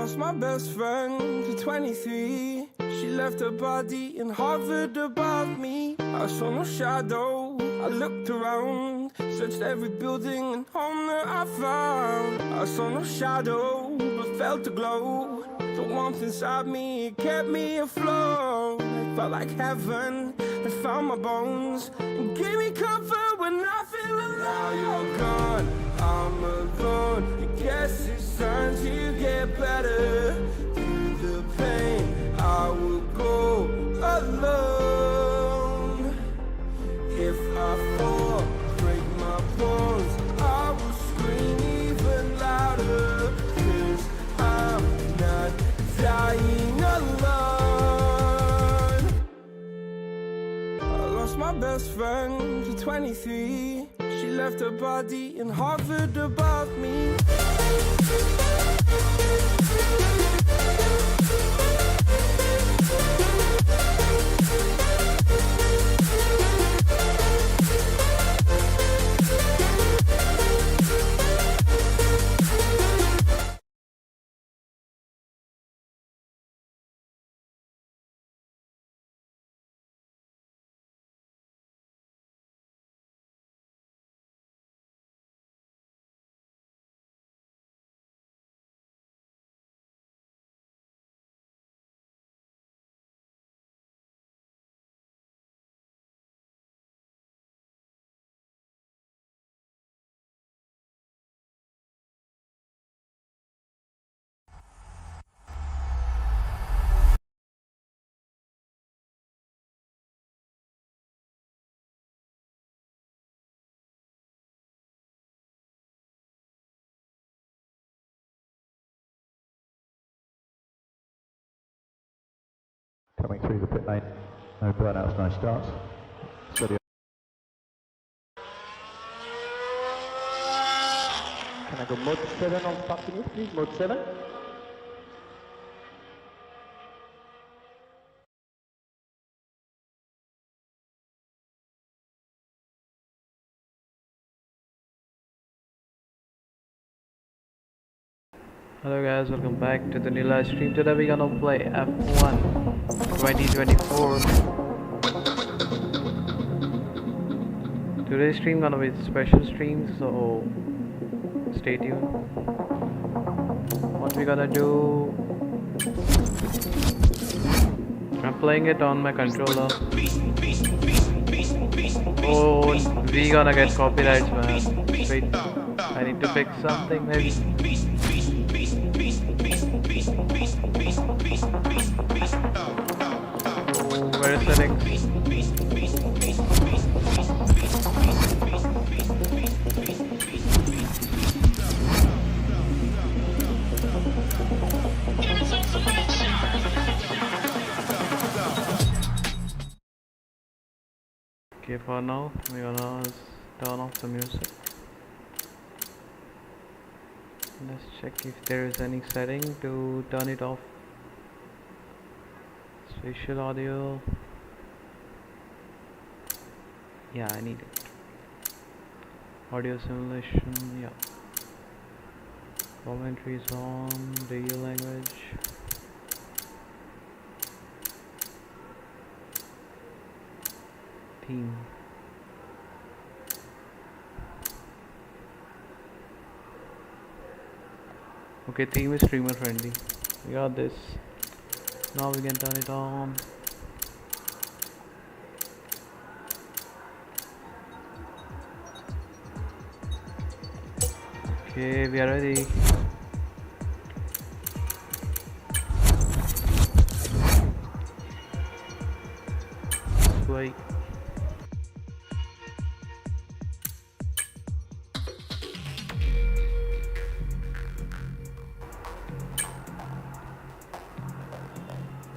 lost my best friend to 23. She left her body and hovered above me. I saw no shadow, I looked around, searched every building and home that I found. I saw no shadow, but felt a glow. The warmth inside me, it kept me afloat. It felt like heaven had found my bones and gave me comfort when I feel alone. Now you're gone, I'm alone. I guess it's time to get better. Through the pain, I will go alone. If I fall, break my bones, I will scream even louder. 'Cause I'm not dying alone. I lost my best friend to 23. She left her body and hovered above me. Coming through the pit lane, no burnouts, no starts. Steady. Can I go mode 7 on start finish, please? Mode 7. Hello guys, welcome back to the new live stream. Today we're gonna play F1 2024. Today's stream gonna be a special stream, so stay tuned. What we're gonna do, I'm playing it on my controller. Oh, we gonna get copyrights, man. Wait, I need to fix something maybe. Where is settings? Okay, for now we're gonna turn off the music. Let's check if there is any setting to turn it off. Spatial audio. Yeah, I need it. Audio simulation, yeah. Commentary is on, radio language. Theme. Okay, theme is streamer friendly. We got this. Now we can turn it on. Okay, we are ready. Wait.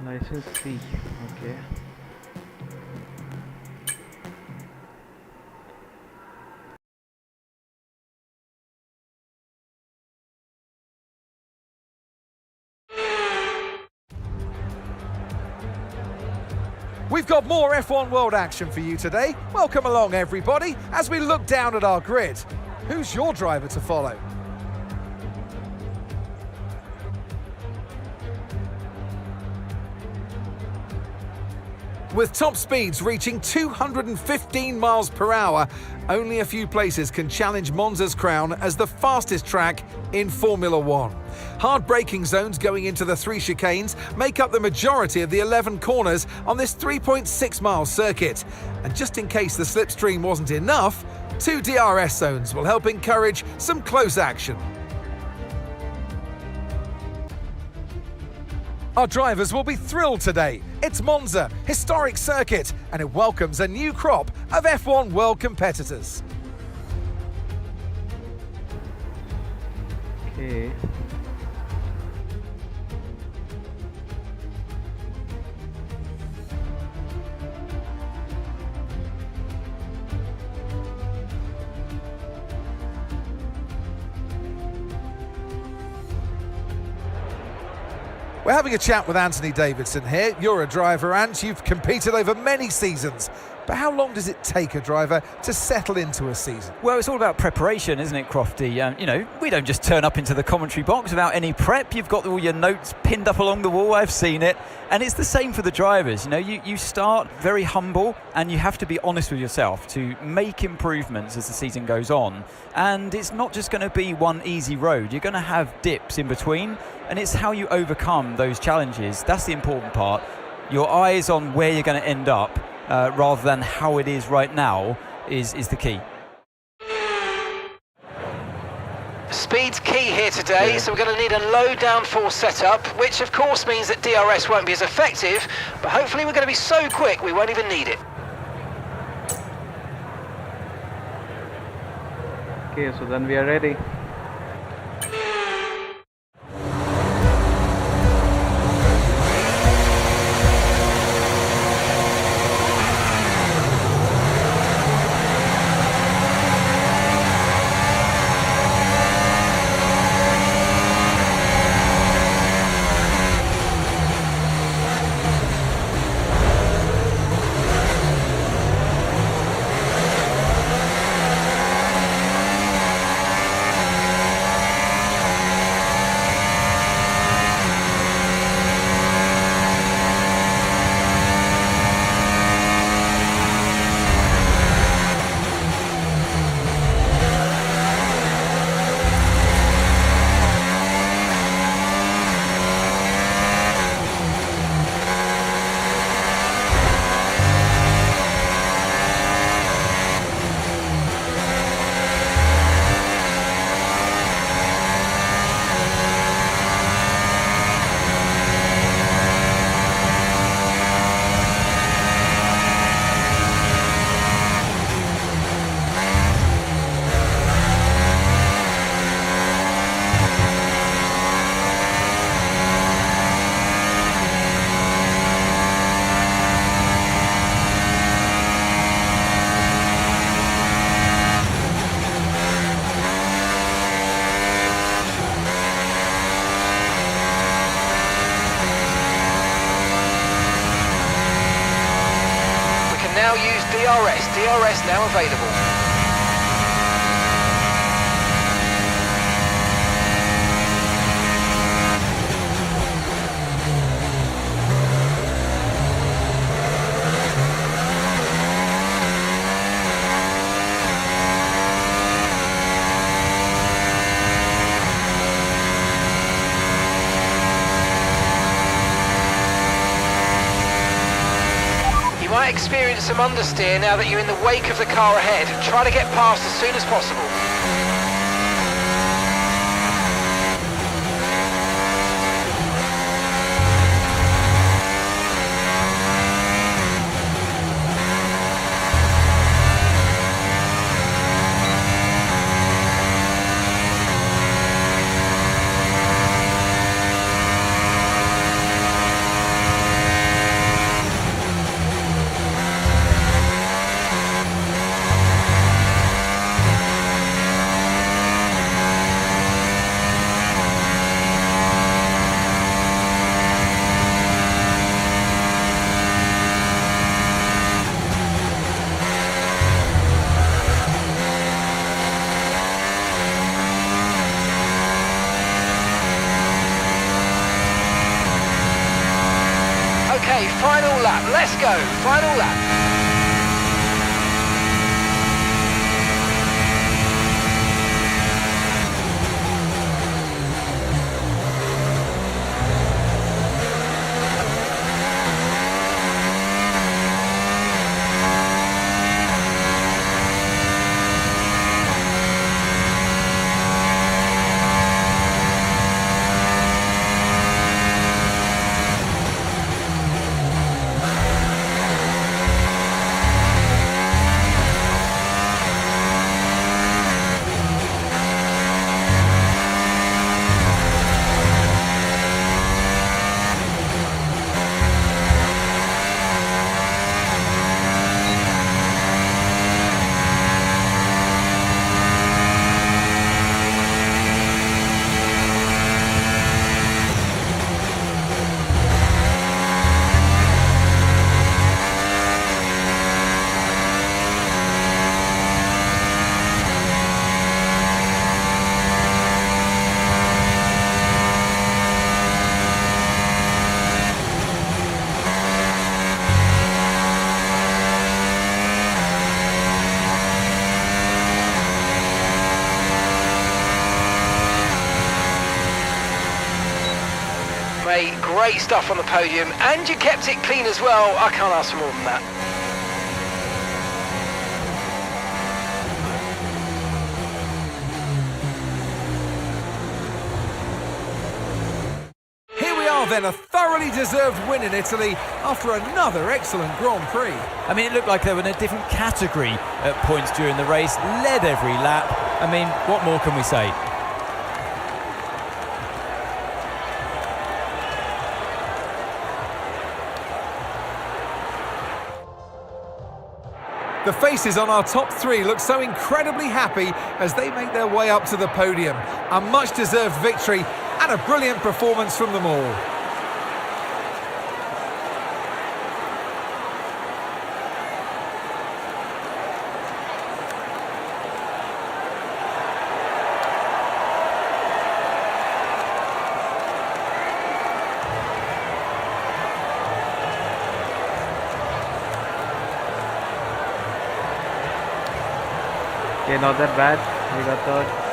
License C, okay. We've got more F1 World action for you today. Welcome along, everybody, as we look down at our grid. Who's your driver to follow? With top speeds reaching 215 miles per hour, only a few places can challenge Monza's crown as the fastest track in Formula One. Hard braking zones going into the 3 chicanes make up the majority of the 11 corners on this 3.6-mile circuit. And just in case the slipstream wasn't enough, 2 DRS zones will help encourage some close action. Our drivers will be thrilled today. It's Monza, historic circuit, and it welcomes a new crop of F1 world competitors. Okay. We're having a chat with Anthony Davidson here. You're a driver, Ant. You've competed over many seasons. But how long does it take a driver to settle into a season? Well, it's all about preparation, isn't it, Crofty? You know, we don't just turn up into the commentary box without any prep. You've got all your notes pinned up along the wall. I've seen it. And it's the same for the drivers. You know, you start very humble and you have to be honest with yourself to make improvements as the season goes on. And it's not just going to be one easy road. You're going to have dips in between. And it's how you overcome those challenges. That's the important part. Your eyes on where you're going to end up rather than how it is right now is the key. Speed's key here today, so we're going to need a low downforce setup, which of course means that DRS won't be as effective, but hopefully we're going to be so quick we won't even need it. Okay, so then we are ready. Now use DRS now available. You might experience some understeer now that you're in the wake of the car ahead. Try to get past as soon as possible. final lap. Let's go, final lap. Great stuff on the podium, and you kept it clean as well. I can't ask for more than that. Here we are then, a thoroughly deserved win in Italy after another excellent Grand Prix. I mean, it looked like they were in a different category at points during the race, led every lap. I mean, what more can we say? The faces on our top three look so incredibly happy as they make their way up to the podium. A much-deserved victory and a brilliant performance from them all. Okay, not that bad. We got third.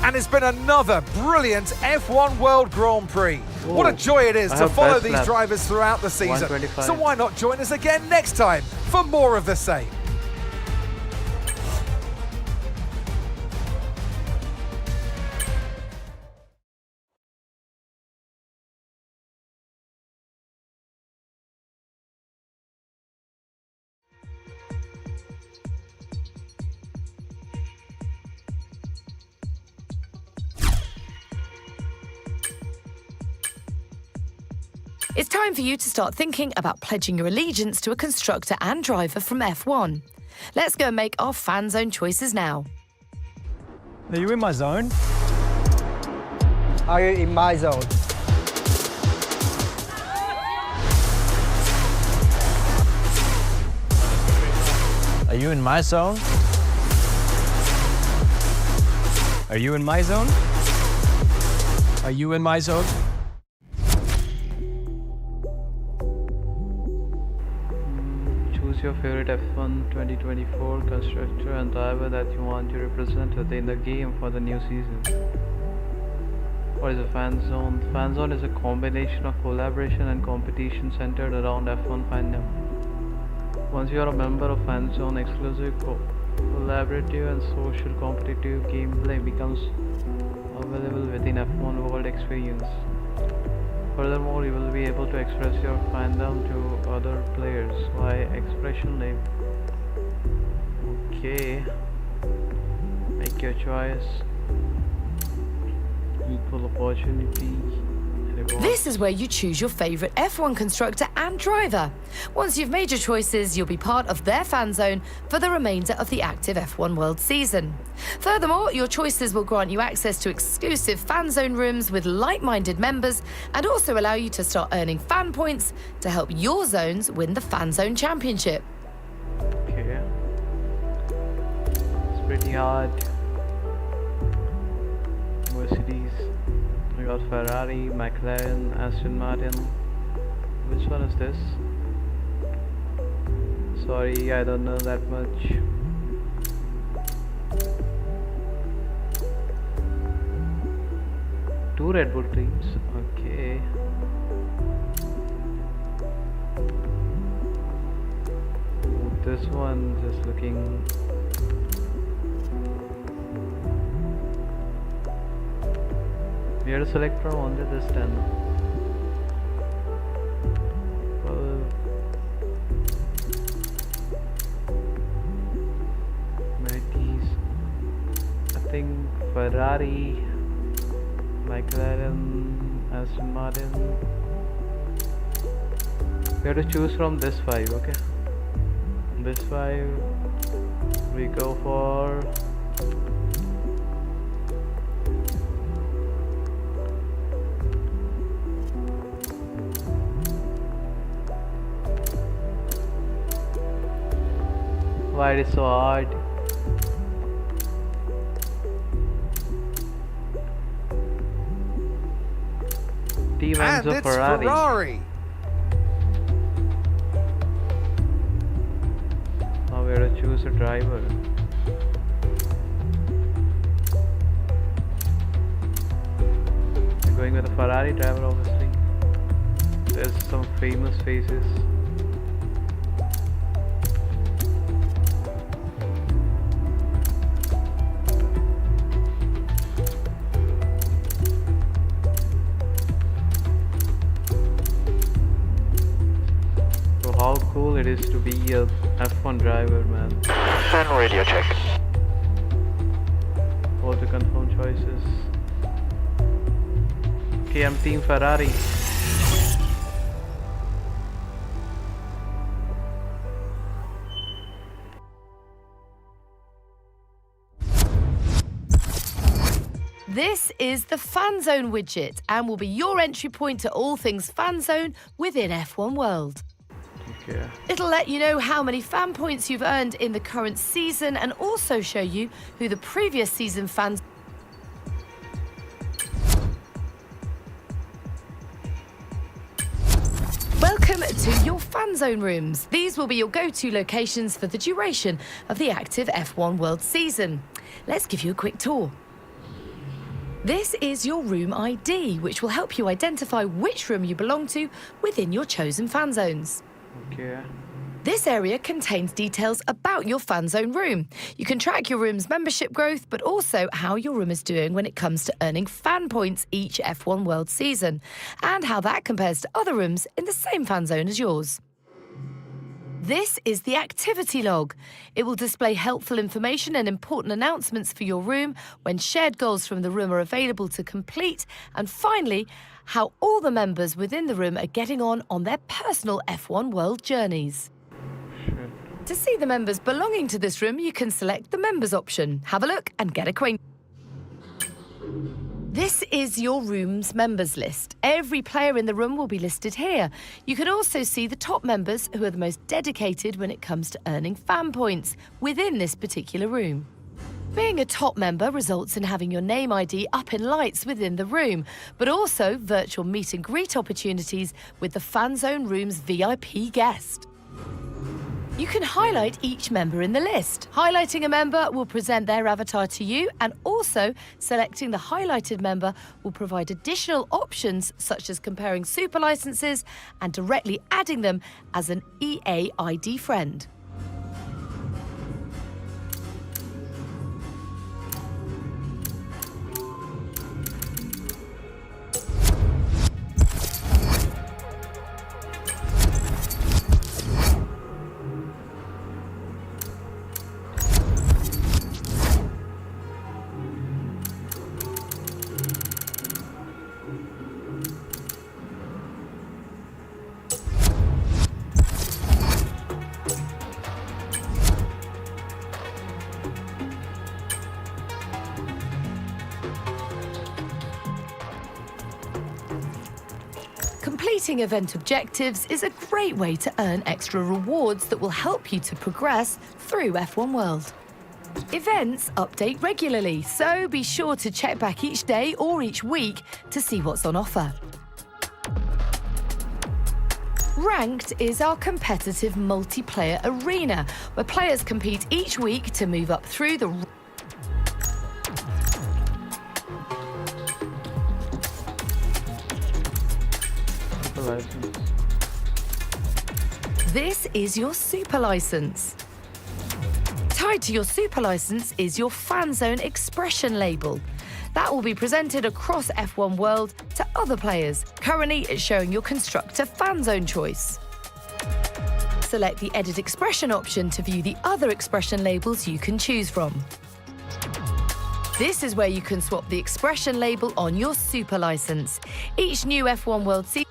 And it's been another brilliant F1 World Grand Prix. What a joy it is to follow these drivers throughout the season. So why not join us again next time for more of the same? It's time for you to start thinking about pledging your allegiance to a constructor and driver from F1. Let's go and make our fan zone choices now. Are you in my zone? Are you in my zone? Are you in my zone? Are you in my zone? Are you in my zone? Choose your favorite F1 2024 constructor and driver that you want to represent within the game for the new season. What is a fan zone? Fan zone is a combination of collaboration and competition centered around F1 fandom. Once you are a member of fan zone, exclusive collaborative and social competitive gameplay becomes available within F1 World Experience. Furthermore, you will be able to express your fandom to other players via expression name. Okay, make your choice. Equal opportunity, This is where you choose your favourite F1 constructor and driver. Once you've made your choices, you'll be part of their fan zone for the remainder of the active F1 World season. Furthermore, your choices will grant you access to exclusive fan zone rooms with like-minded members and also allow you to start earning fan points to help your zones win the Fan Zone Championship. Okay. It's pretty hard. Mercedes. We got Ferrari, McLaren, Aston Martin. Which one is this? Sorry, I don't know that much. Two Red Bull teams. Okay. This one just looking. We have to select from only this 10. Well, Mercedes, I think Ferrari, McLaren, Aston Martin. We have to choose from this 5, okay? This 5 we go for. Why it is so hard? Team And Enzo it's Ferrari. Ferrari. Now we have to choose a driver. We're going with a Ferrari driver, obviously. There's some famous faces. How cool it is to be a F1 driver, man. Fan radio check. All the confirmed choices. Okay, I'm Team Ferrari. This is the Fan Zone widget and will be your entry point to all things Fan Zone within F1 World. Okay. It'll let you know how many fan points you've earned in the current season and also show you who the previous season fans. Welcome to your Fan Zone rooms. These will be your go-to locations for the duration of the active F1 World season. Let's give you a quick tour. This is your room ID, which will help you identify which room you belong to within your chosen fan zones. Okay. This area contains details about your fan zone room. You can track your room's membership growth, but also how your room is doing when it comes to earning fan points each F1 World season, and how that compares to other rooms in the same fan zone as yours. This is the activity log. It will display helpful information and important announcements for your room when shared goals from the room are available to complete, and finally, how all the members within the room are getting on their personal F1 World journeys. Sure. To see the members belonging to this room, you can select the members option. Have a look and get acquainted. This is your room's members list. Every player in the room will be listed here. You can also see the top members who are the most dedicated when it comes to earning fan points within this particular room. Being a top member results in having your name ID up in lights within the room, but also virtual meet and greet opportunities with the Fan Zone room's VIP guest. You can highlight each member in the list. Highlighting a member will present their avatar to you, and also selecting the highlighted member will provide additional options such as comparing super licenses and directly adding them as an EA ID friend. Completing event objectives is a great way to earn extra rewards that will help you to progress through F1 World. Events update regularly, so be sure to check back each day or each week to see what's on offer. Ranked is our competitive multiplayer arena, where players compete each week to move up through the... This is your super license. Tied to your super license is your fan zone expression label. That will be presented across F1 World to other players. Currently, it's showing your constructor fan zone choice. Select the edit expression option to view the other expression labels you can choose from. This is where you can swap the expression label on your super license. Each new F1 World season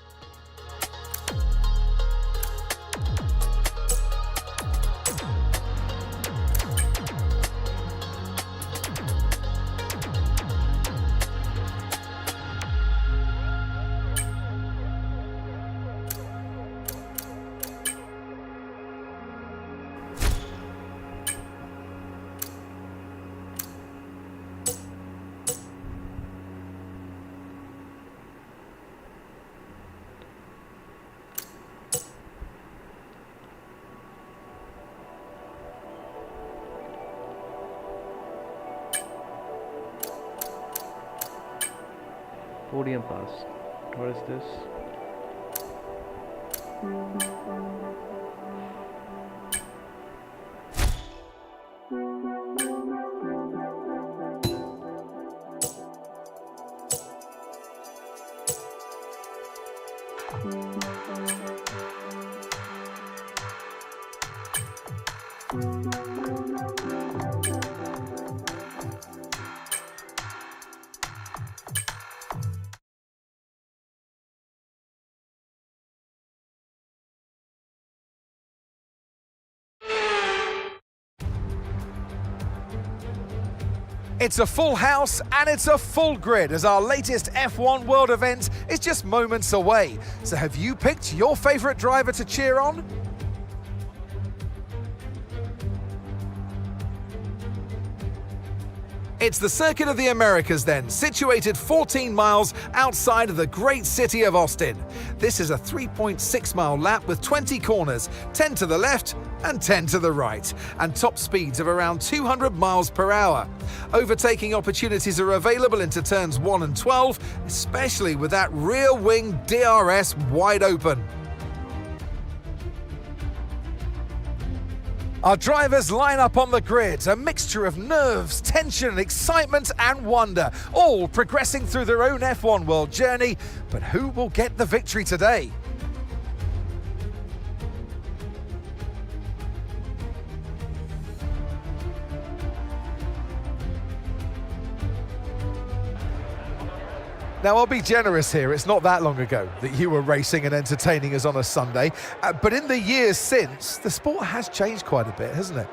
Podium pass. What is this? It's a full house and it's a full grid as our latest F1 World event is just moments away. So have you picked your favourite driver to cheer on? It's the Circuit of the Americas then, situated 14 miles outside of the great city of Austin. This is a 3.6-mile lap with 20 corners, 10 to the left and 10 to the right, and top speeds of around 200 miles per hour. Overtaking opportunities are available into turns 1 and 12, especially with that rear wing DRS wide open. Our drivers line up on the grid, a mixture of nerves, tension, excitement and wonder, all progressing through their own F1 World journey. But who will get the victory today? Now, I'll be generous here. It's not that long ago that you were racing and entertaining us on a Sunday. But in the years since, the sport has changed quite a bit, hasn't it?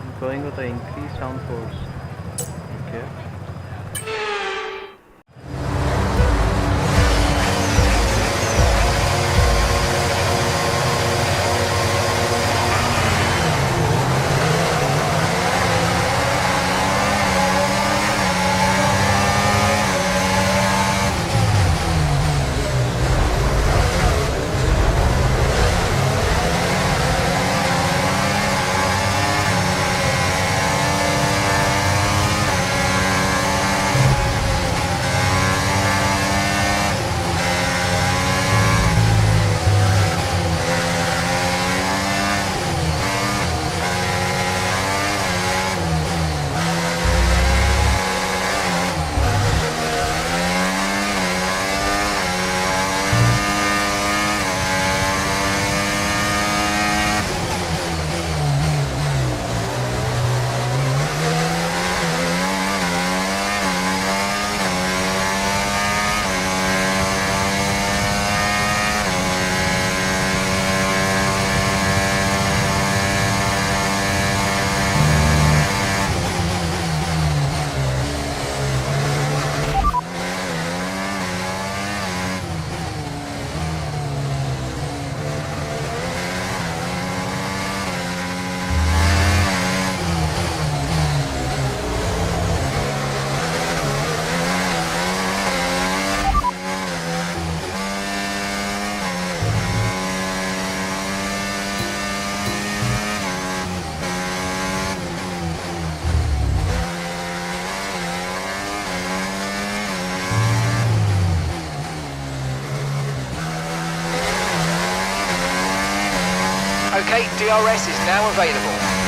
I'm going with the increased downforce. Okay. Okay, DRS is now available.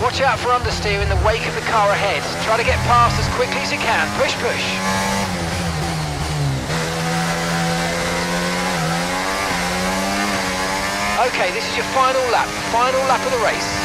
Watch out for understeer in the wake of the car ahead. Try to get past as quickly as you can. Push, push. Okay, this is your final lap of the race.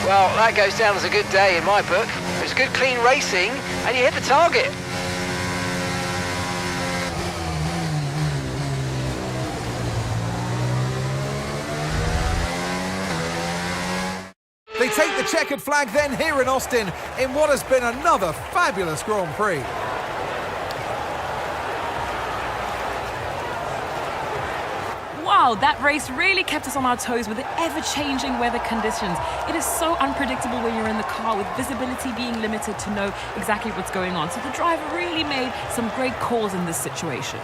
Well, that goes down as a good day in my book. It was good, clean racing, and you hit the target. They take the checkered flag then here in Austin in what has been another fabulous Grand Prix. Wow, that race really kept us on our toes with the ever-changing weather conditions. It is so unpredictable when you're in the car, with visibility being limited to know exactly what's going on. So the driver really made some great calls in this situation.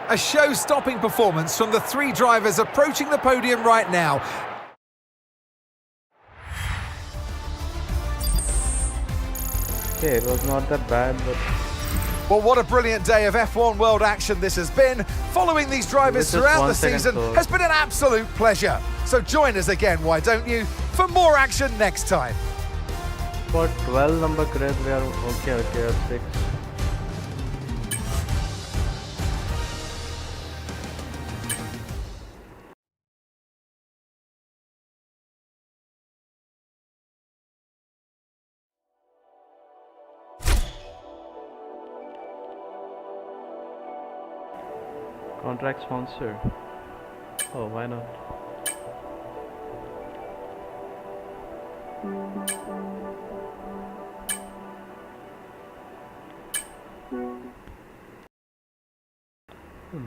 A show-stopping performance from the three drivers approaching the podium right now. Okay, it was not that bad, but... Well, what a brilliant day of F1 World action this has been. Following these drivers throughout the season has been an absolute pleasure. So join us again, why don't you, for more action next time. For 12 number crash, we are okay, 6. Contract sponsor. Oh, why not?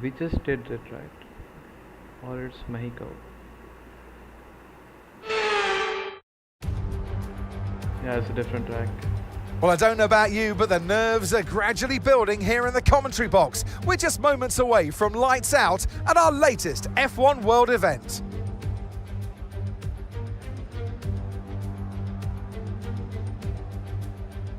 We just did it, right? Or it's Mexico. Yeah, it's a different track. Well, I don't know about you, but the nerves are gradually building here in the commentary box. We're just moments away from lights out at our latest F1 World event.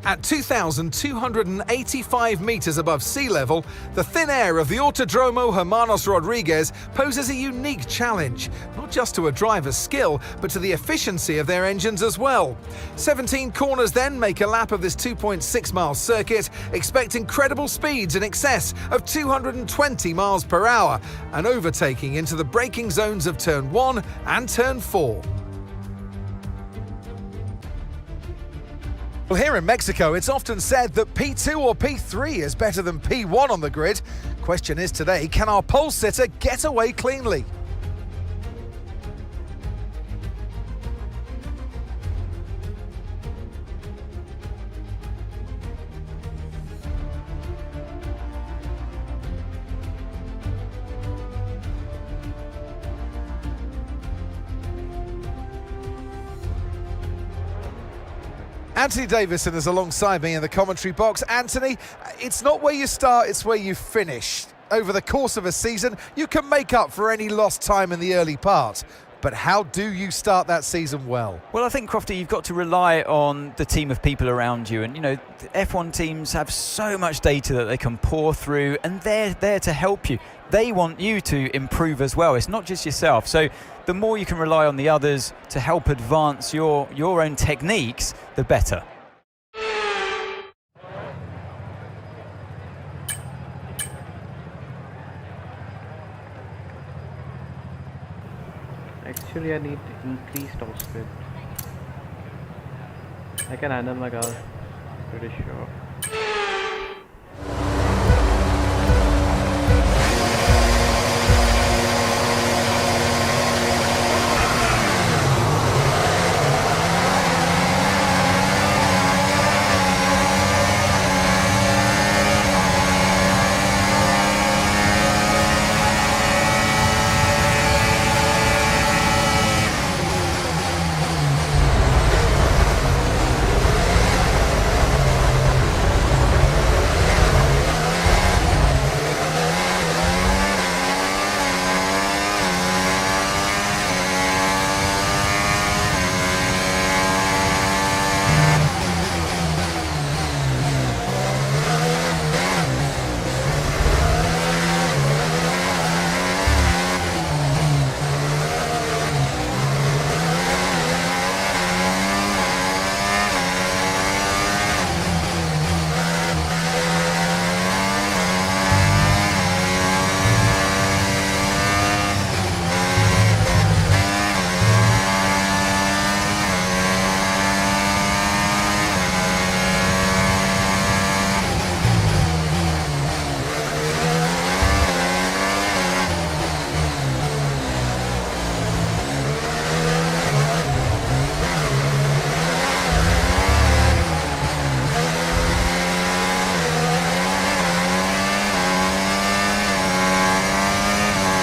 At 2,285 metres above sea level, the thin air of the Autodromo Hermanos Rodriguez poses a unique challenge, not just to a driver's skill, but to the efficiency of their engines as well. 17 corners then make a lap of this 2.6-mile circuit. Expect incredible speeds in excess of 220 miles per hour, and overtaking into the braking zones of Turn 1 and Turn 4. Well, here in Mexico, it's often said that P2 or P3 is better than P1 on the grid. Question is today, can our pole sitter get away cleanly? Anthony Davison is alongside me in the commentary box. Anthony, it's not where you start, it's where you finish. Over the course of a season, you can make up for any lost time in the early part. But how do you start that season well? Well, I think, Crofty, you've got to rely on the team of people around you. And, you know, the F1 teams have so much data that they can pour through, and they're there to help you. They want you to improve as well. It's not just yourself. So the more you can rely on the others to help advance your own techniques, the better. Actually, I need increased top speed. I can handle my car, pretty sure.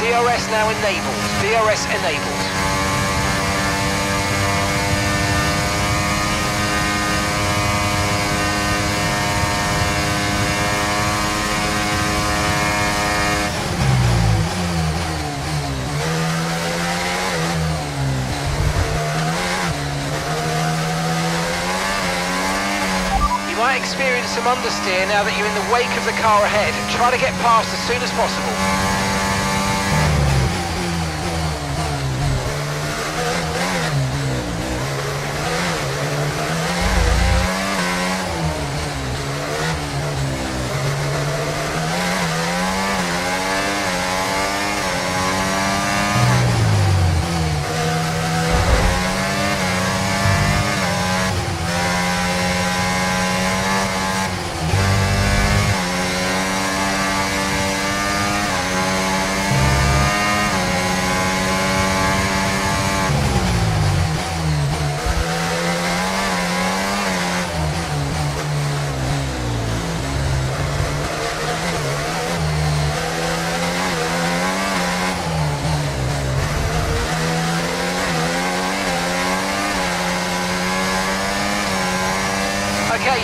DRS now enabled. DRS enabled. You might experience some understeer now that you're in the wake of the car ahead. Try to get past as soon as possible.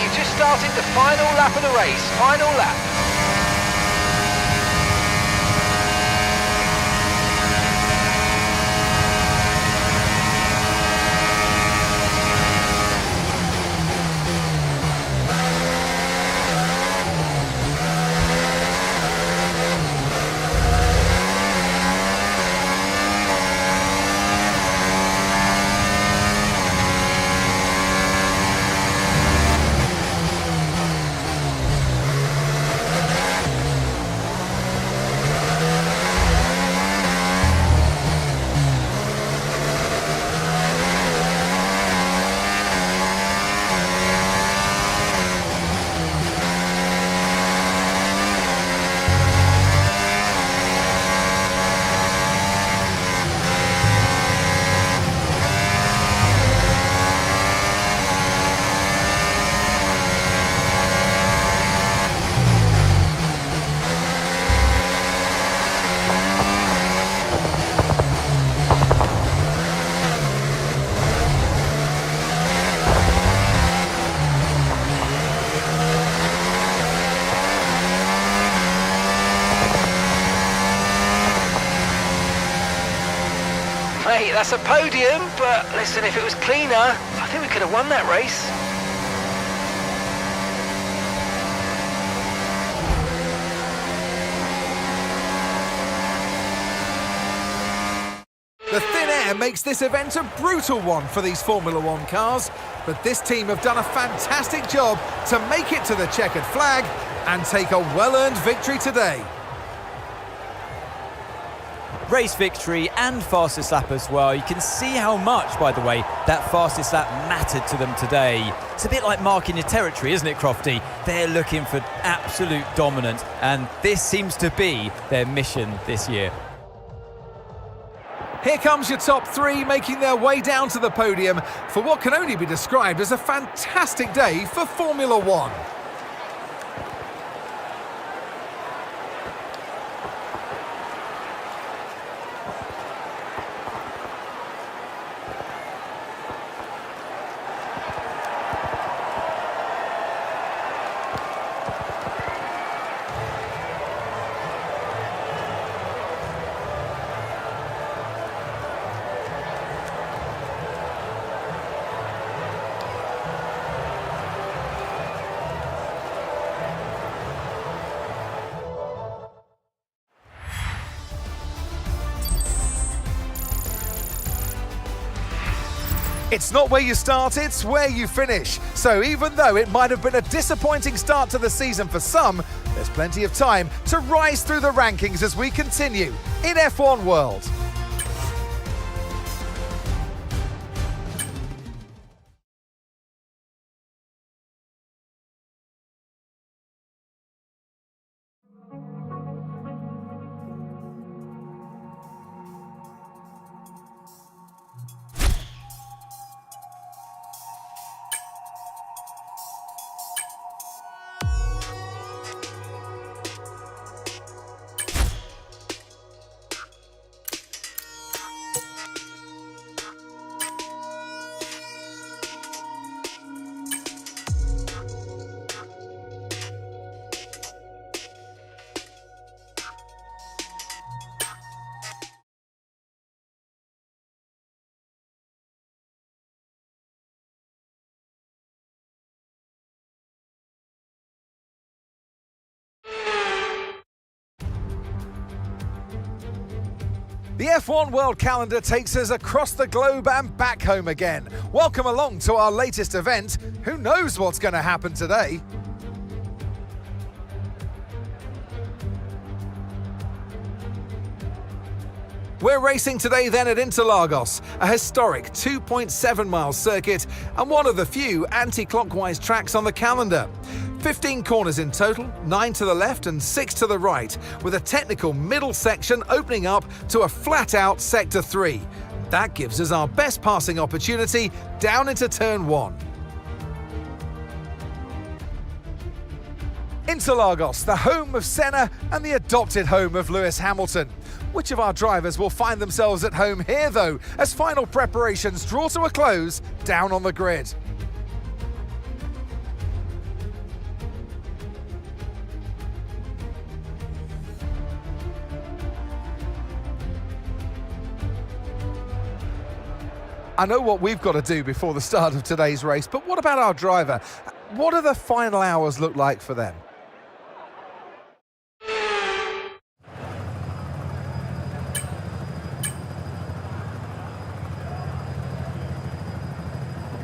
we've just started the final lap of the race. Final lap. Hey, that's a podium, but listen, if it was cleaner, I think we could have won that race. The thin air makes this event a brutal one for these Formula One cars, but this team have done a fantastic job to make it to the checkered flag and take a well-earned victory today. Race victory and fastest lap as well. You can see how much, by the way, that fastest lap mattered to them today. It's a bit like marking your territory, isn't it, Crofty? They're looking for absolute dominance, and this seems to be their mission this year. Here comes your top three making their way down to the podium for what can only be described as a fantastic day for Formula One. It's not where you start, it's where you finish. So even though it might have been a disappointing start to the season for some, there's plenty of time to rise through the rankings as we continue in F1 World. The F1 World Calendar takes us across the globe and back home again. Welcome along to our latest event. Who knows what's going to happen today? We're racing today then at Interlagos, a historic 2.7-mile circuit and one of the few anti-clockwise tracks on the calendar. 15 corners in total, 9 to the left and 6 to the right, with a technical middle section opening up to a flat-out Sector 3. That gives us our best passing opportunity down into Turn 1. Interlagos, the home of Senna and the adopted home of Lewis Hamilton. Which of our drivers will find themselves at home here, though, as final preparations draw to a close down on the grid? I know what we've got to do before the start of today's race, but what about our driver? What do the final hours look like for them? I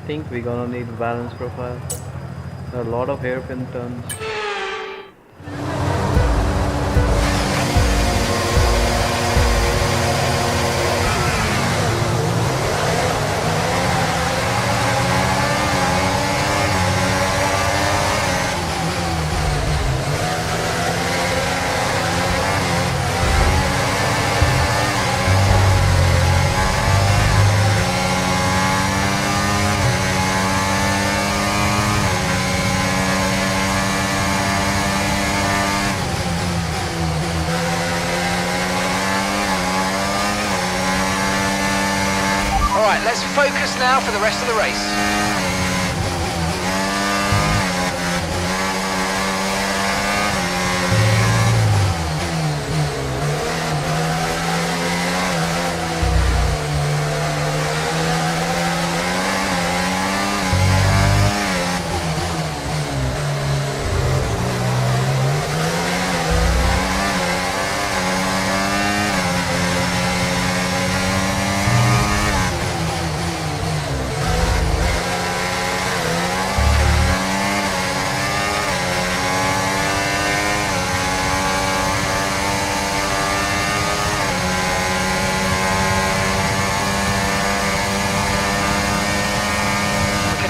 think we're gonna need balance profile. There are a lot of hairpin turns. Alright, let's focus now for the rest of the race.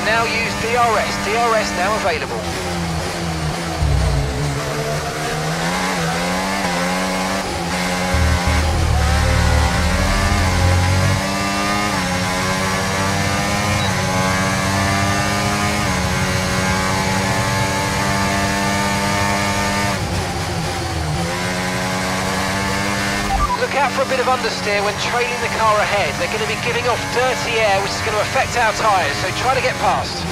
Now use DRS now available. Look out for a bit of understeer when trailing the car ahead. They're going to be giving off dirty air, which is going to affect our tyres, so try to get past.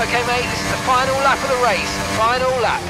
Okay mate, this is the final lap of the race, the final lap.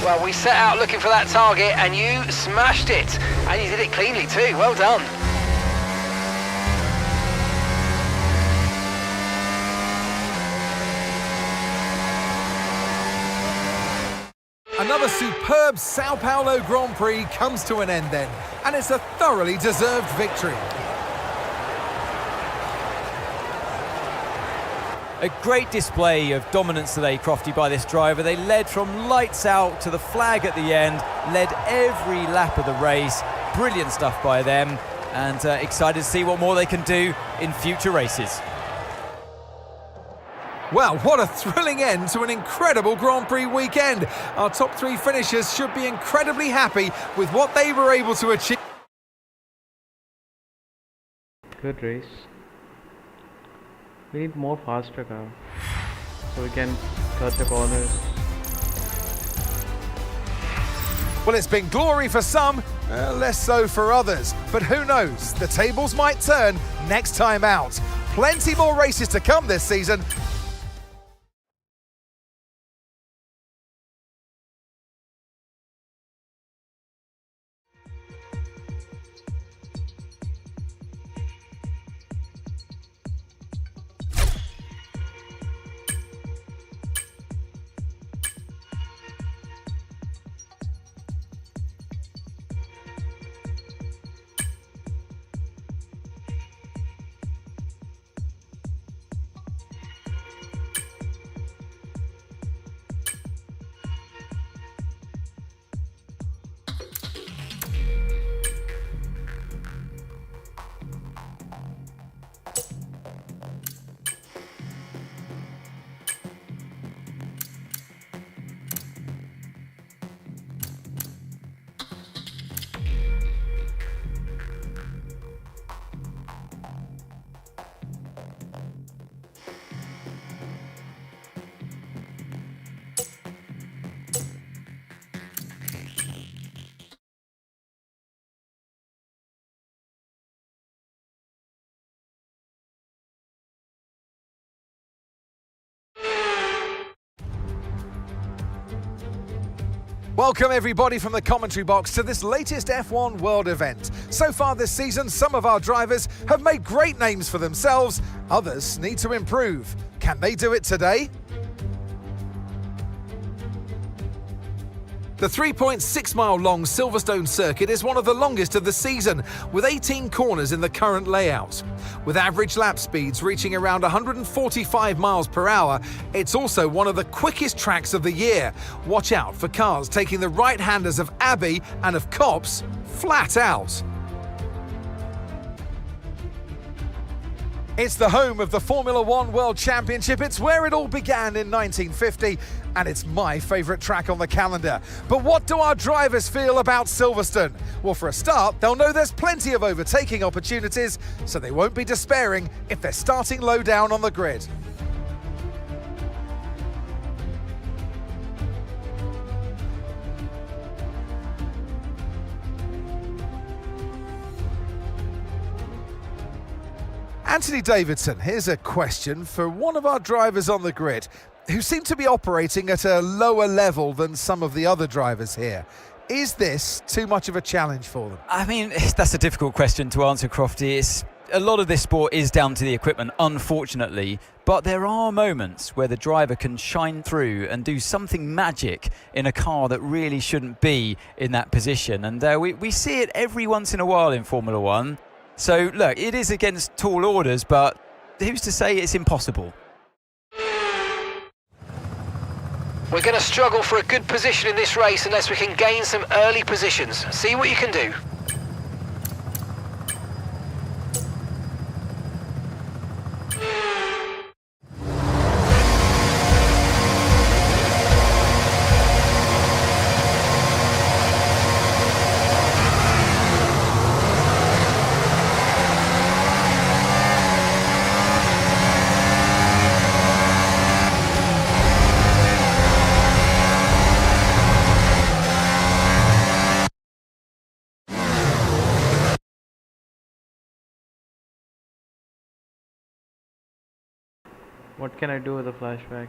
Well, we set out looking for that target and you smashed it. And you did it cleanly too. Well done. Another superb Sao Paulo Grand Prix comes to an end then, and it's a thoroughly deserved victory. A great display of dominance today, Crofty, by this driver. They led from lights out to the flag at the end, led every lap of the race. Brilliant stuff by them, and excited to see what more they can do in future races. Well, what a thrilling end to an incredible Grand Prix weekend. Our top 3 finishers should be incredibly happy with what they were able to achieve. Good race. We need more faster car so we can cut the corners. Well, it's been glory for some, less so for others. But who knows, the tables might turn next time out. Plenty more races to come this season. Welcome everybody from the commentary box to this latest F1 World event. So far this season, some of our drivers have made great names for themselves, others need to improve. Can they do it today? The 3.6-mile-long Silverstone circuit is one of the longest of the season, with 18 corners in the current layout. With average lap speeds reaching around 145 miles per hour, it's also one of the quickest tracks of the year. Watch out for cars taking the right-handers of Abbey and of Copse flat out. It's the home of the Formula One World Championship. It's where it all began in 1950, and it's my favourite track on the calendar. But what do our drivers feel about Silverstone? Well, for a start, they'll know there's plenty of overtaking opportunities, so they won't be despairing if they're starting low down on the grid. Anthony Davidson, here's a question for one of our drivers on the grid who seem to be operating at a lower level than some of the other drivers here. Is this too much of a challenge for them? I mean, that's a difficult question to answer, Crofty. A lot of this sport is down to the equipment, unfortunately, but there are moments where the driver can shine through and do something magic in a car that really shouldn't be in that position. And we see it every once in a while in Formula One. So, look, it is against tall orders, but who's to say it's impossible? We're going to struggle for a good position in this race unless we can gain some early positions. See what you can do. What can I do with a flashback?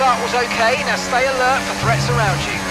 start was okay. Now stay alert for threats around you.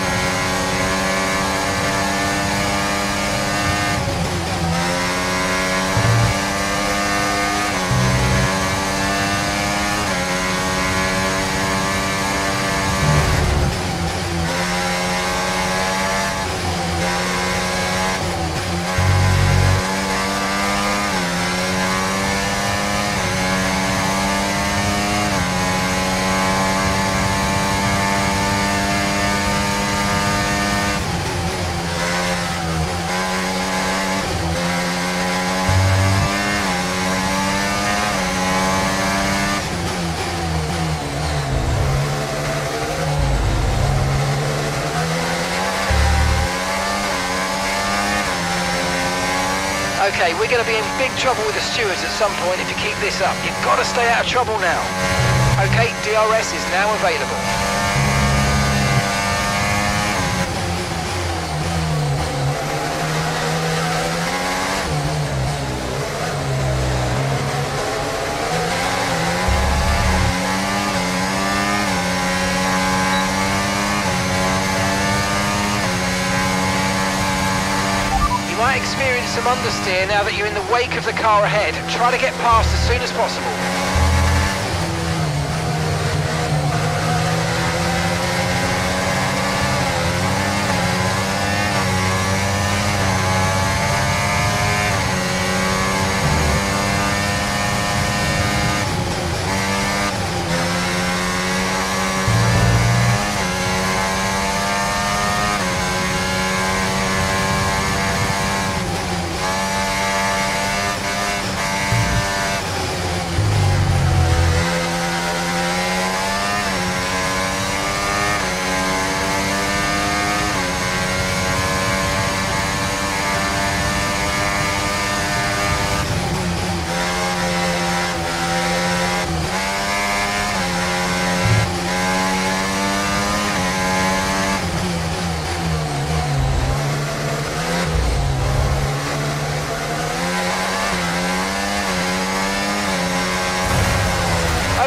Okay, we're going to be in big trouble with the stewards at some point if you keep this up. You've got to stay out of trouble now. Okay, DRS is now available. You might experience some understeer now that you're in the wake of the car ahead. Try to get past as soon as possible.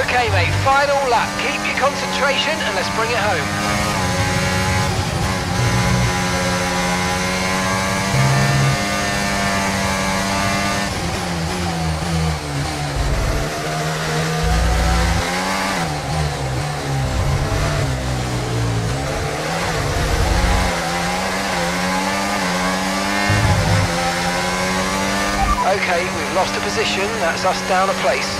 Okay mate, final lap. Keep your concentration and let's bring it home. Okay, we've lost a position. That's us down a place.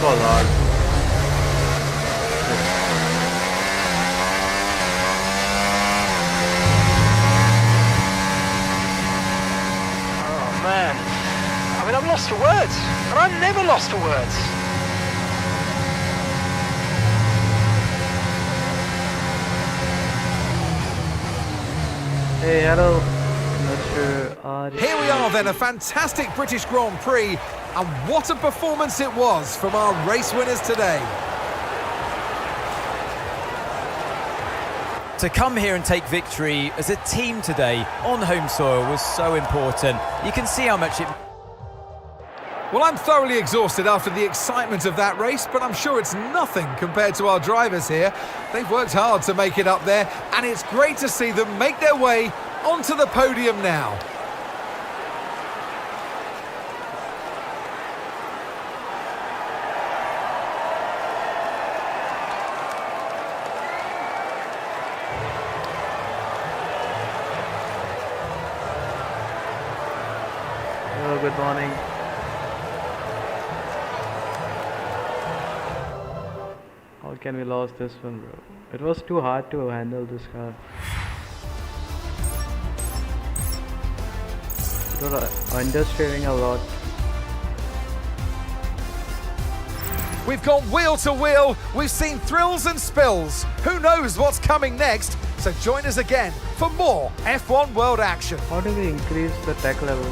Oh man, I mean I'm lost for words, and I'm never lost for words. Hey, hello, Mr. Arous. Here we are then, a fantastic British Grand Prix, and what a performance it was from our race winners today. To come here and take victory as a team today on home soil was so important. You can see how much it... Well, I'm thoroughly exhausted after the excitement of that race, but I'm sure it's nothing compared to our drivers here. They've worked hard to make it up there, and it's great to see them make their way onto the podium now. good morning. How can we lose this one, bro? It was too hard to handle this car. It was understeering a lot. We've gone wheel to wheel, we've seen thrills and spills. Who knows what's coming next? So join us again for more F1 World action. How do we increase the tech level?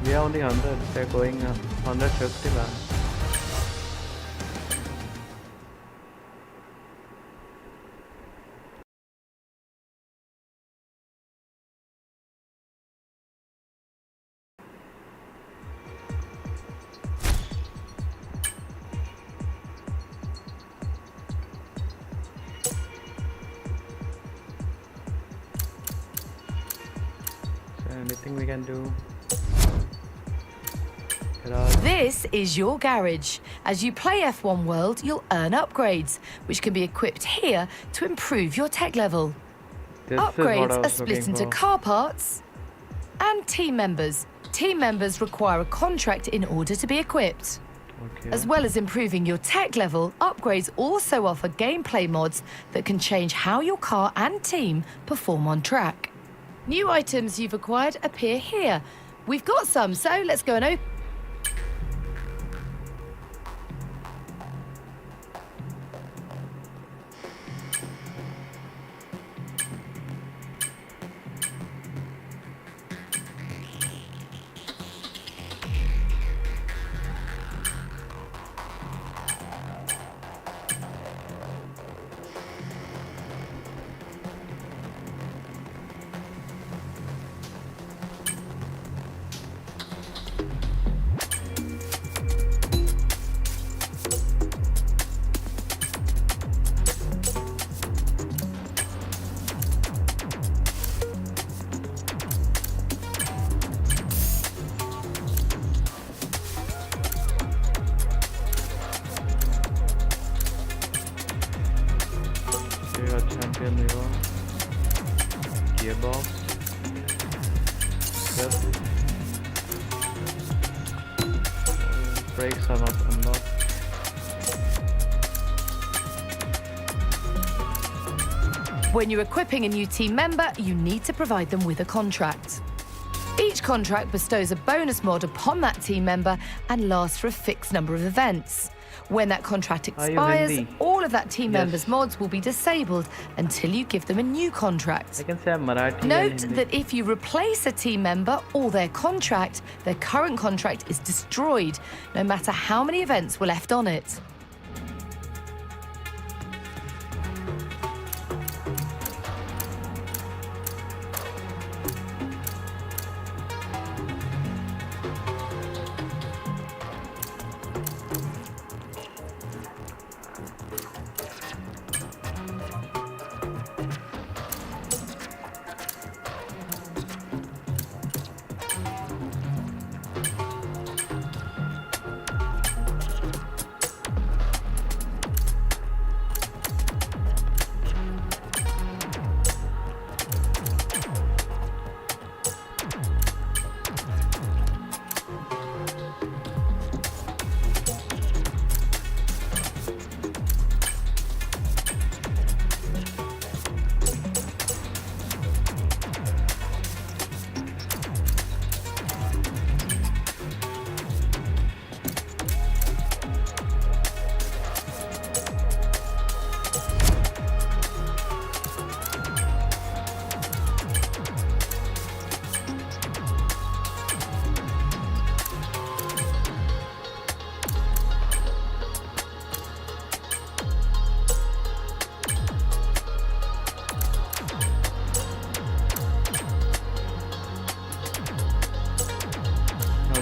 We are only 100, they're going 150 man. Anything we can do? This is your garage. As you play F1 World, you'll earn upgrades, which can be equipped here to improve your tech level. Upgrades are split into car parts and team members. Team members require a contract in order to be equipped. Okay. As well as improving your tech level, upgrades also offer gameplay mods that can change how your car and team perform on track. New items you've acquired appear here. We've got some, so let's go and open. Champion Nero, gearbox, yes. Brakes are not unlocked. When you're equipping a new team member, you need to provide them with a contract. Each contract bestows a bonus mod upon that team member and lasts for a fixed number of events. When that contract expires, all of that team member's mods will be disabled until you give them a new contract. I can say I'm Marathi. Note that if you replace a team member or their contract, their current contract is destroyed, no matter how many events were left on it.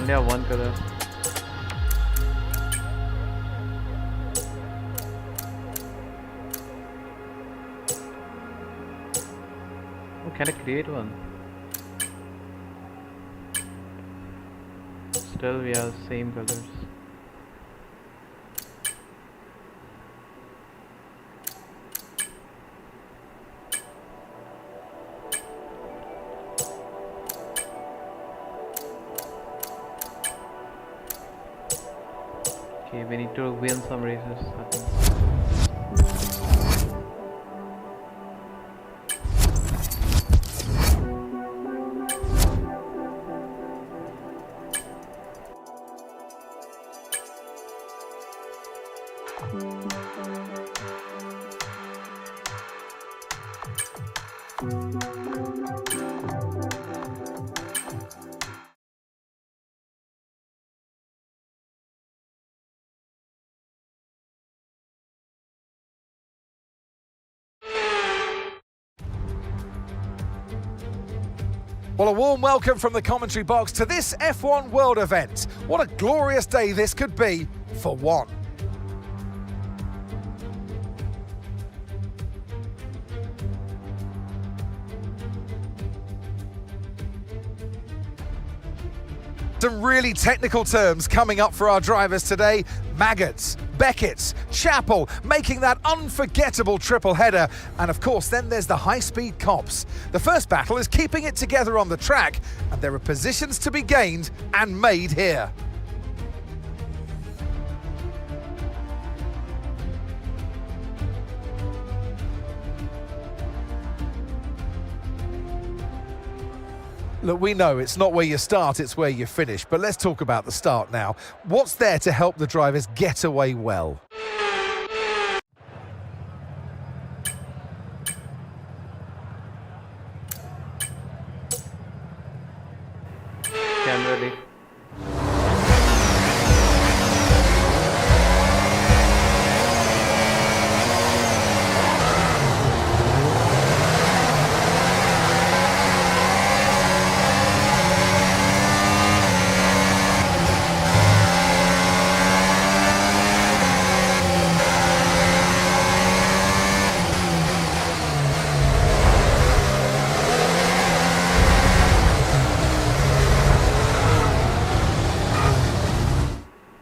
only have one color. Oh, can I create one? Still we have same colors. Okay, we need to win some races, I think. Well, a warm welcome from the commentary box to this F1 World event. What a glorious day this could be for one. Some really technical terms coming up for our drivers today. Maggots, Beckett's, Chapel, making that unforgettable triple header. And of course, then there's the high-speed cops. The first battle is keeping it together on the track, and there are positions to be gained and made here. Look, we know it's not where you start, it's where you finish. But let's talk about the start now. What's there to help the drivers get away well? Generally.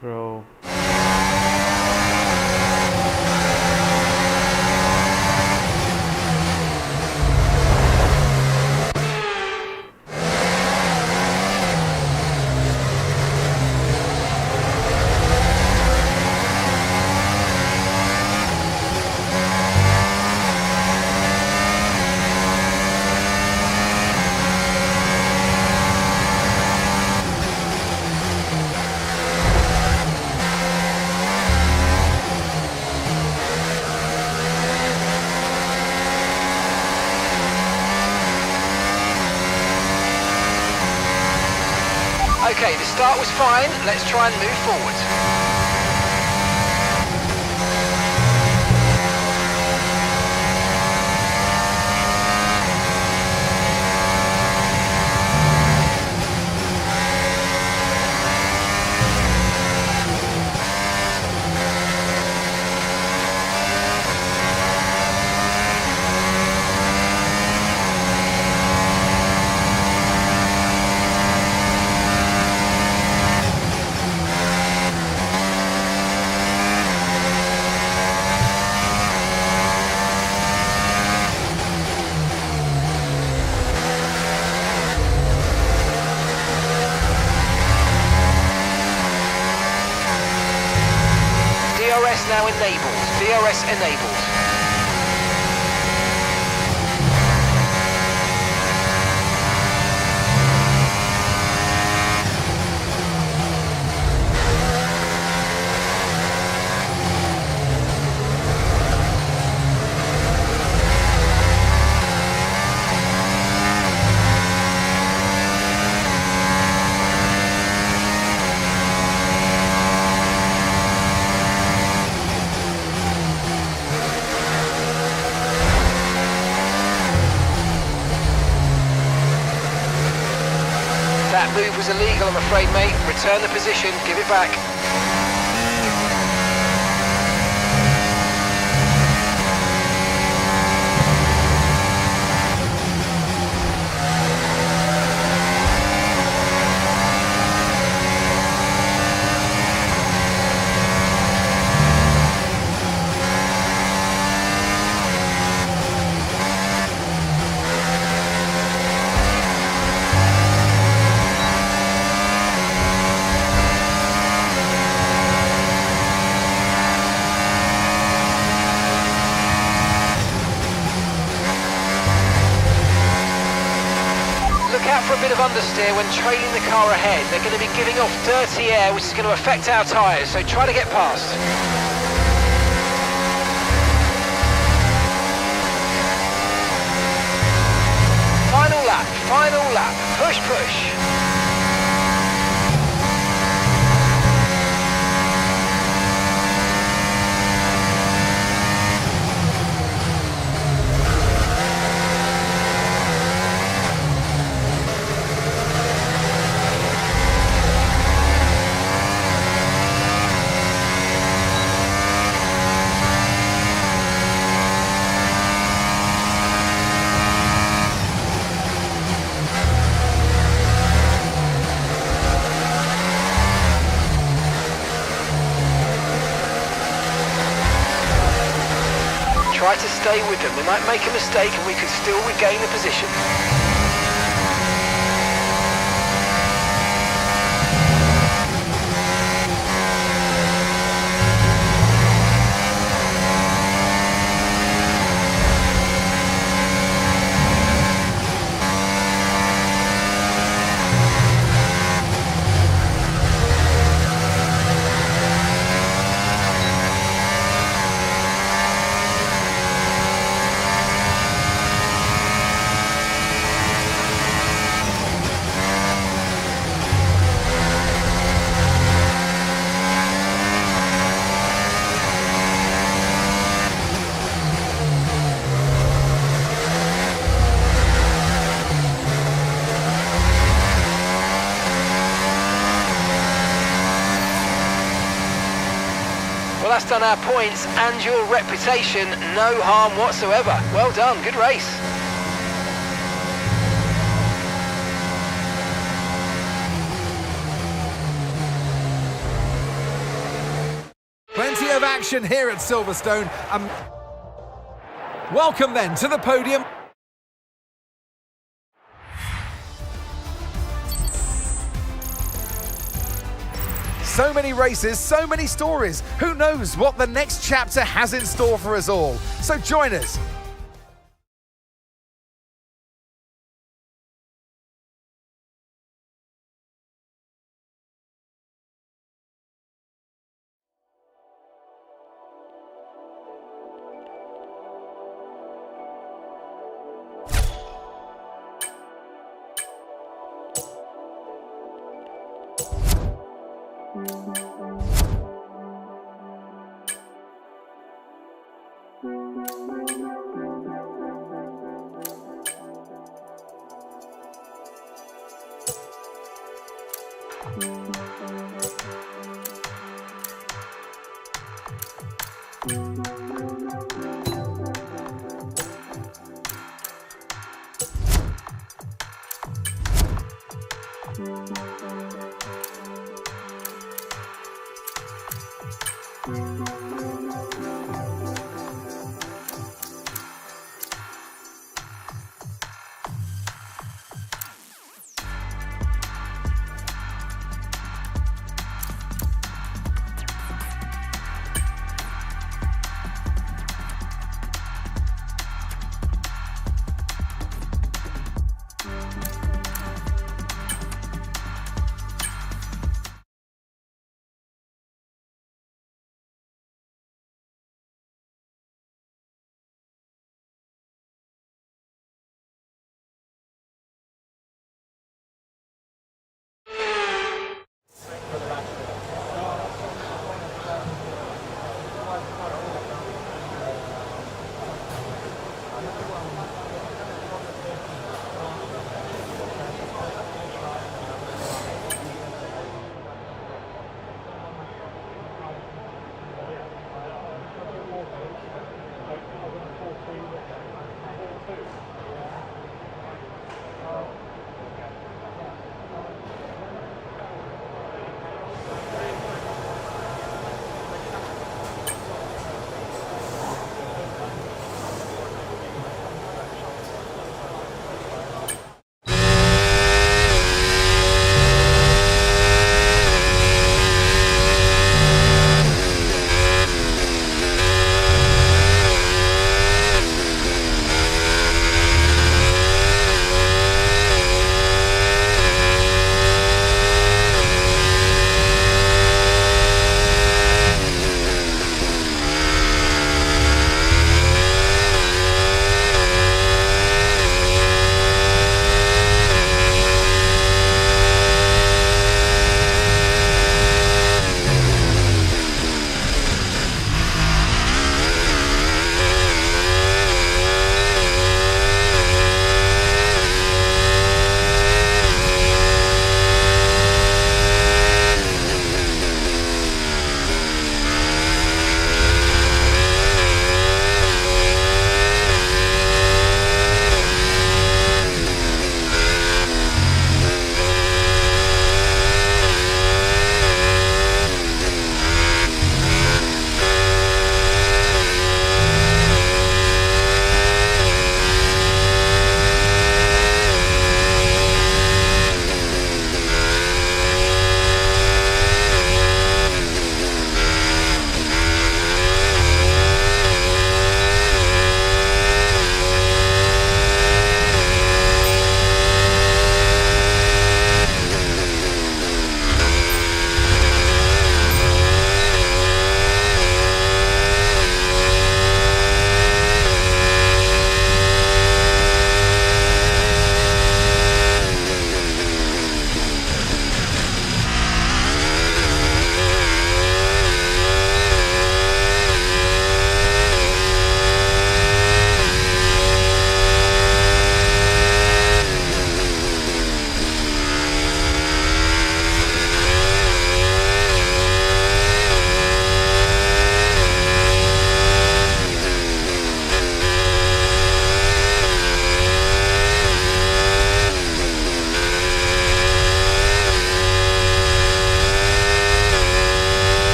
Bro. Okay, the start was fine. Let's try and move forward. DRS now enabled. DRS enabled. That move was illegal, I'm afraid, mate. Return the position, give it back. bit of understeer when trailing the car ahead. They're going to be giving off dirty air, which is going to affect our tyres, so try to get past. Final lap, push, push. Try to stay with them. We might make a mistake and we could still regain the position. Well, that's done our points and your reputation. No harm whatsoever. Well done, good race. Plenty of action here at Silverstone. Welcome then to the podium. So many races, so many stories. Who knows what the next chapter has in store for us all? So join us.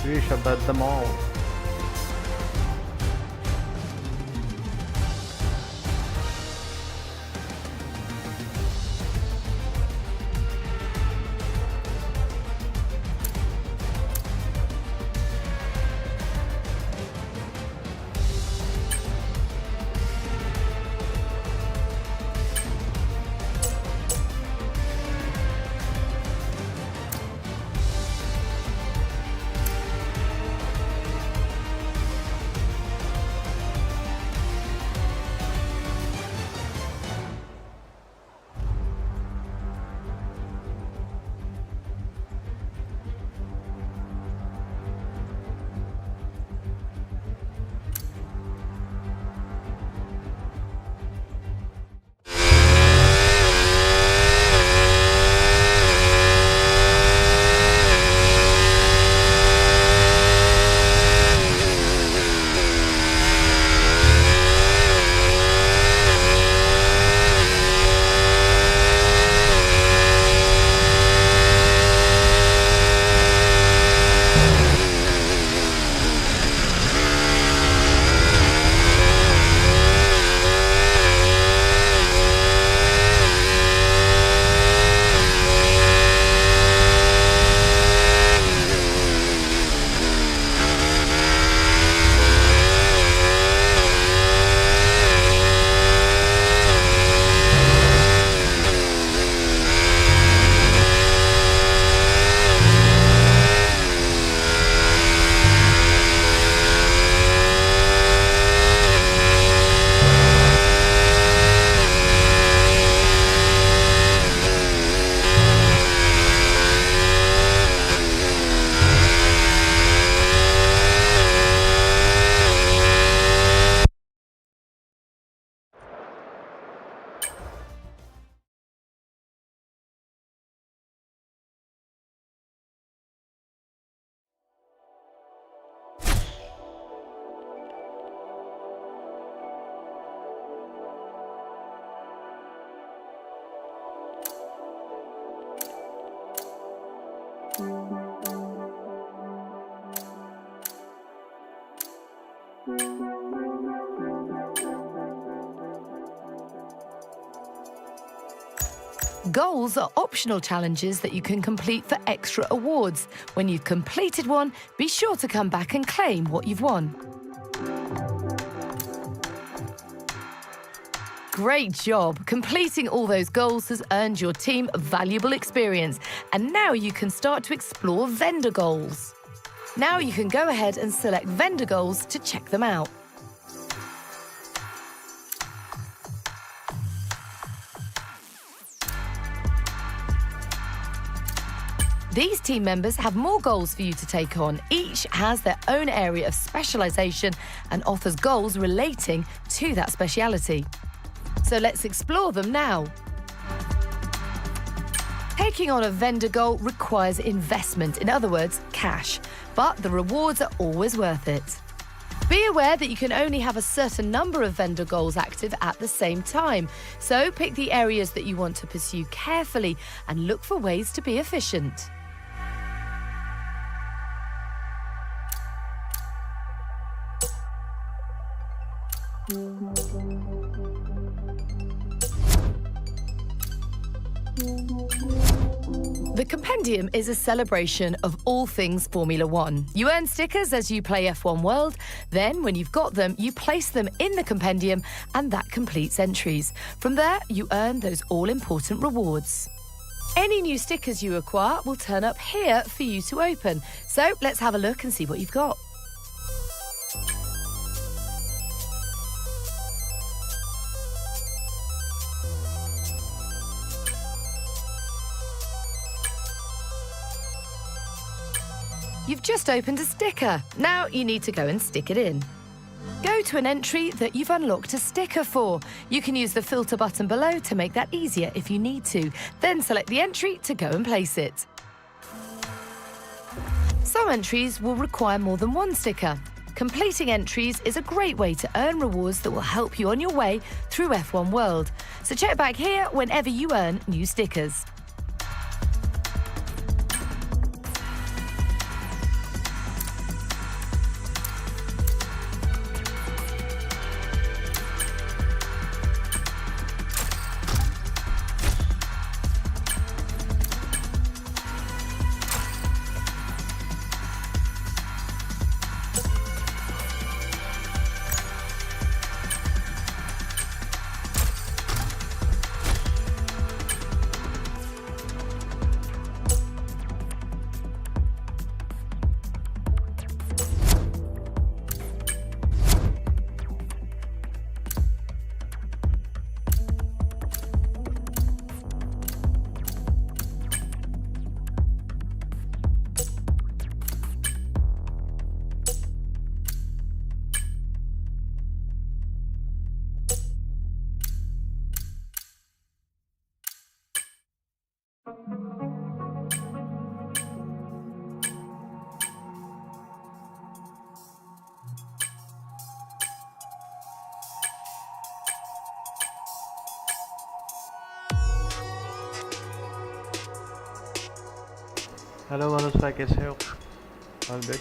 We shall bet them all. Goals are optional challenges that you can complete for extra awards. When you've completed one, be sure to come back and claim what you've won. Great job! Completing all those goals has earned your team valuable experience, and now you can start to explore vendor goals. Now you can go ahead and select vendor goals to check them out. These team members have more goals for you to take on. Each has their own area of specialization and offers goals relating to that speciality. So let's explore them now. Taking on a vendor goal requires investment, in other words, cash, but the rewards are always worth it. Be aware that you can only have a certain number of vendor goals active at the same time, so pick the areas that you want to pursue carefully and look for ways to be efficient. The Compendium is a celebration of all things Formula One. You earn stickers as you play F1 World, then when you've got them, you place them in the Compendium and that completes entries. From there, you earn those all-important rewards. Any new stickers you acquire will turn up here for you to open. So let's have a look and see what you've got. You've just opened a sticker. Now you need to go and stick it in. Go to an entry that you've unlocked a sticker for. You can use the filter button below to make that easier if you need to. Then select the entry to go and place it. Some entries will require more than one sticker. Completing entries is a great way to earn rewards that will help you on your way through F1 World. So check back here whenever you earn new stickers. Hello Manoj भाई, कैसे हो? All good.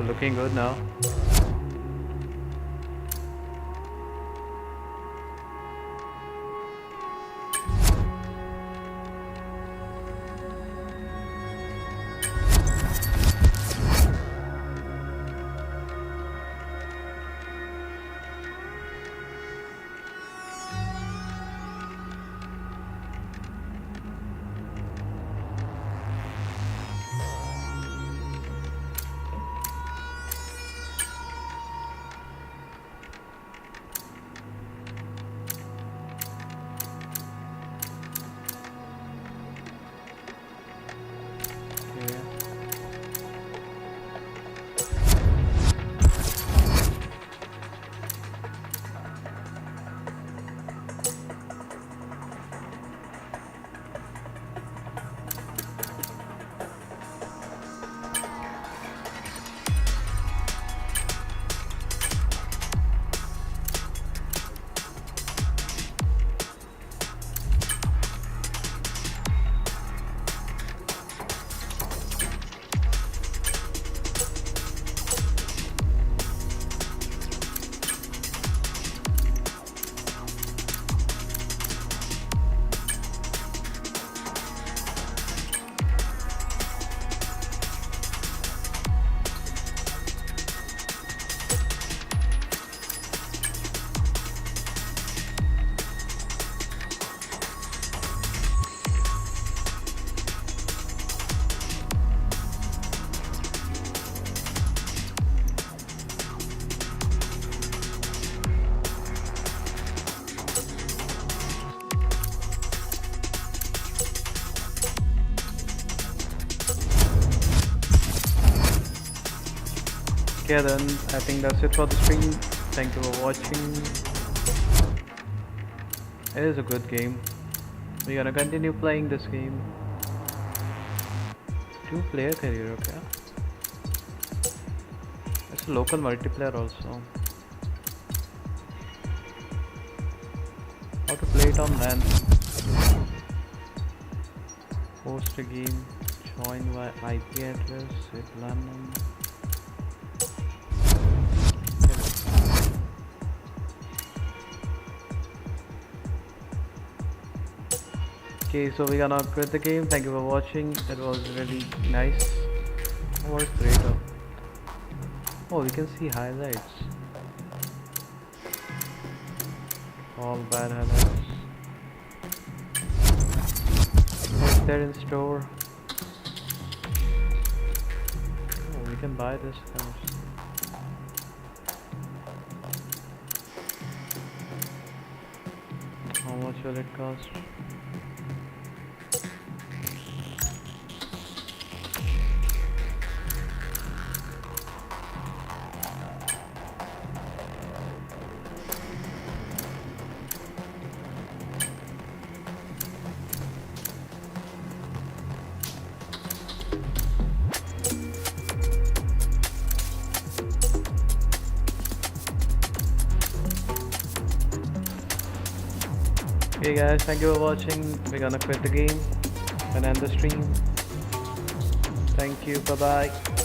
You're looking good now. Okay then, I think that's it for the stream. Thank you for watching. It is a good game. We're gonna continue playing this game. 2-player career, okay. It's a local multiplayer also. How to play it on LAN. Host a game, join by IP address, set LAN number. Okay, so we're gonna quit the game. Thank you for watching. It was really nice. What is the rate of? Oh, we can see highlights. All bad highlights. What's there in store? Oh, we can buy this first. How much will it cost? Okay guys, thank you for watching. We're gonna quit the game and end the stream. Thank you, bye bye.